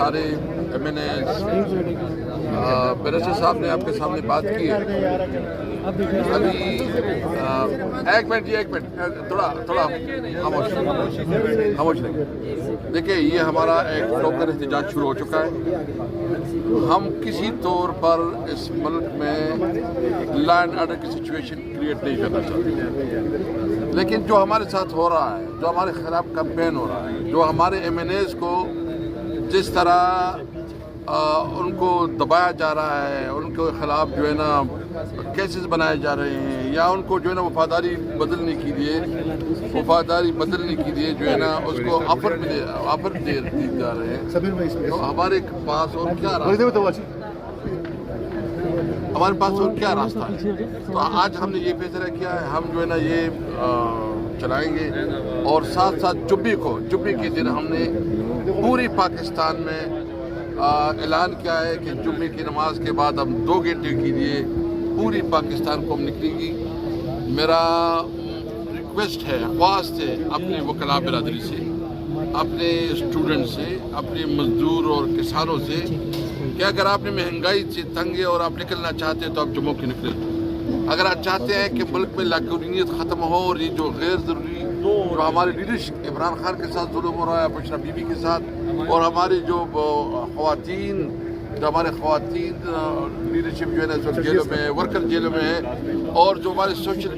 ہمارے MNAs barrister صاحب نے آپ کے سامنے بات کی ہے. ابھی ایک منٹ تھوڑا خاموش رہیں. دیکھیں یہ ہمارا ایک ٹوکن احتجاج شروع ہو چکا ہے. ہم کسی طور پر اس ملک میں لا اینڈ آرڈر کی سچویشن کریٹ نہیں کرنا چاہتے، لیکن جو ہمارے ساتھ ہو رہا ہے، جو ہمارے خلاف کمپین ہو رہا ہے، جو ہمارے MNAs کو جس طرح ان کو دبایا جا رہا ہے، ان کے خلاف جو ہے نا کیسز بنائے جا رہے ہیں، یا ان کو جو ہے نا وفاداری بدلنے کے لیے جو ہے نا اس کو آفر دے جا رہے ہیں، تو ہمارے پاس اور کیا راستہ ہے. تو آج ہم نے یہ فیصلہ کیا ہے، ہم جو ہے نا یہ چلائیں گے، اور ساتھ ساتھ جمعے کے دن ہم نے پوری پاکستان میں اعلان کیا ہے کہ جمعے کی نماز کے بعد ہم 2 گھنٹے کے لیے پوری پاکستان کو ہم نکلیں گی. میرا ریکویسٹ ہے، خواست ہے اپنے وکلاء برادری سے، اپنے اسٹوڈنٹ سے، اپنے مزدور اور کسانوں سے کہ اگر آپ نے مہنگائی سے تنگ ہے اور آپ نکلنا چاہتے ہیں تو آپ جمعوں کی نکلیں. اگر آپ چاہتے ہیں کہ ملک میں لاکونیت ختم ہو اور یہ جو غیر ضروری جو ہمارے لیڈرشپ عمران خان کے ساتھ ظلم ہو رہا ہے، بشرا بی بی کے ساتھ، اور ہمارے جو خواتین لیڈرشپ جو ہے نا جیلوں میں ہے، ورکر جیلوں میں ہے، اور جو ہمارے سوشل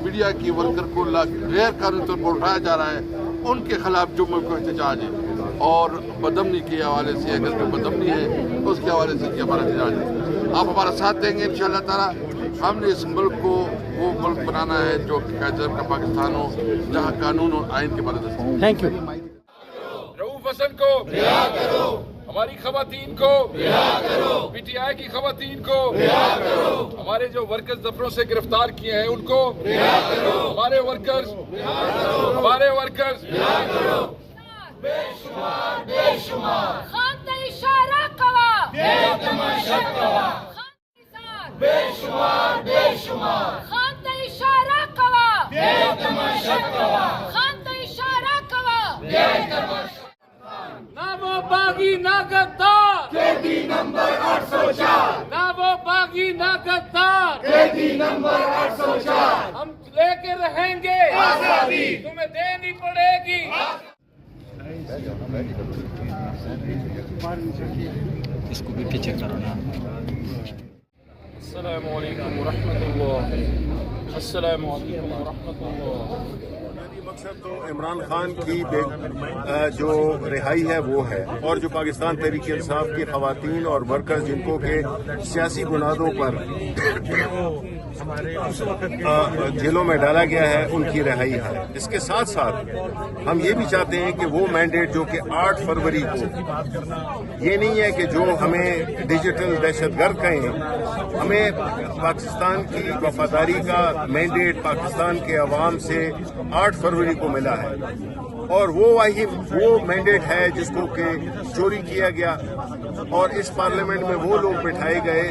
میڈیا کی ورکر کو غیر قانونی طور پر اٹھایا جا رہا ہے، ان کے خلاف جمعے کو احتجاج ہے. اور بدامنی کے حوالے سے، اگر کوئی بدامنی ہے اس کے حوالے سے ہمارا احتجاج ہے. آپ ہمارا ساتھ دیں گے انشاءاللہ تعالیٰ. ہم نے اس ملک کو وہ ملک بنانا ہے جو قائد اعظم کا پاکستان ہو، جہاں قانون اور آئین کے بارے میں. Thank you. رؤوف حسن کو رہا کرو، ہماری خواتین کو رہا کرو، PTI کی خواتین کو رہا کرو، ہمارے جو ورکرز دفتروں سے گرفتار کیے ہیں ان کو رہا کرو، ہمارے ورکرز رہا کرو. بے شمار خانہ اشارہ کوا بے تماشا کوا، بے شمار خانہ اشارہ کوا بے تماشا کوا، خانہ اشارہ کوا. بے تماشا. نہ وہ باغی نہ غدار، قیدی نمبر 804، نہ وہ باغی نہ غدار، قیدی نمبر 804. ہم لے کے رہیں گے آزادی، تمہیں دینی پڑے گی. اس کو بھی پیچھے کرو نا. السلام علیکم ورحمۃ اللہ. السلام علیکم ورحمۃ اللہ. مقصد تو عمران خان کی جو رہائی ہے وہ ہے، اور جو پاکستان تحریک انصاف کی خواتین اور ورکرز جن کو کہ سیاسی بنیادوں پر جیلوں میں ڈالا گیا ہے ان کی رہائی ہے. اس کے ساتھ ساتھ ہم یہ بھی چاہتے ہیں کہ وہ مینڈیٹ جو کہ 8 فروری کو، یہ نہیں ہے کہ جو ہمیں ڈیجیٹل دہشت گرد کہیں، ہمیں پاکستان کی وفاداری کا مینڈیٹ پاکستان کے عوام سے 8 فروری کو ملا ہے، اور وہ مینڈیٹ ہے جس کو کہ چوری کیا گیا، اور اس پارلیمنٹ میں وہ لوگ بٹھائے گئے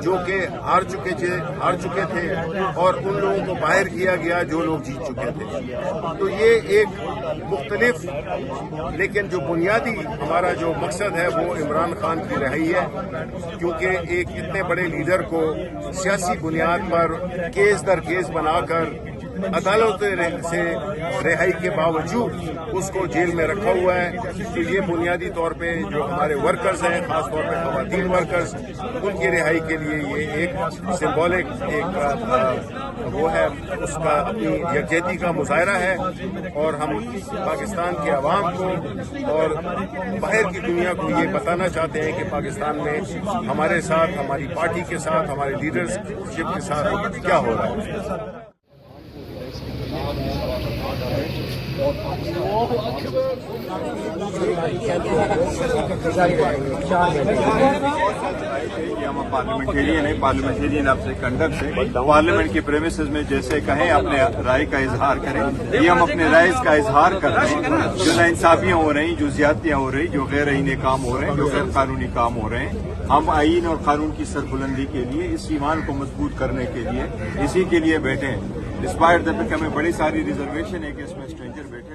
جو کہ ہار چکے تھے، اور ان لوگوں کو باہر کیا گیا جو لوگ جیت چکے تھے. تو یہ ایک مختلف لیکن جو بنیادی ہمارا جو مقصد ہے وہ عمران خان کی رہائی ہے، کیونکہ ایک اتنے بڑے لیڈر کو سیاسی بنیاد پر کیس در کیس بنا کر عدالت سے رہائی کے باوجود اس کو جیل میں رکھا ہوا ہے. تو یہ بنیادی طور پہ جو ہمارے ورکرز ہیں، خاص طور پہ خواتین ورکرز، ان کی رہائی کے لیے یہ ایک سمبولک وہ ہے، اس کا اپنی یکجہتی کا مظاہرہ ہے. اور ہم پاکستان کے عوام کو اور باہر کی دنیا کو یہ بتانا چاہتے ہیں کہ پاکستان میں ہمارے ساتھ، ہماری پارٹی کے ساتھ، ہمارے لیڈرشپ کے ساتھ کیا ہو رہا ہے. ہم پارلیمنٹیرین آپ سے کنڈکٹ ہے، پارلیمنٹ کے پریمیسز میں جیسے کہیں اپنے رائے کا اظہار کریں. یہ ہم اپنے رائے کا اظہار کر رہے ہیں. جو ناانصافیاں ہو رہی، جو زیادتیاں ہو رہی، جو غیر آئینی کام ہو رہے ہیں، جو غیر قانونی کام ہو رہے ہیں، ہم آئین اور قانون کی سربلندی کے لیے، اس ایمان کو مضبوط کرنے کے لیے اسی کے لیے بیٹھے ہیں. ڈسپائٹ دا کہ ہمیں بڑی ساری ریزرویشن ہے کہ اس میں اسٹرینجر بیٹھے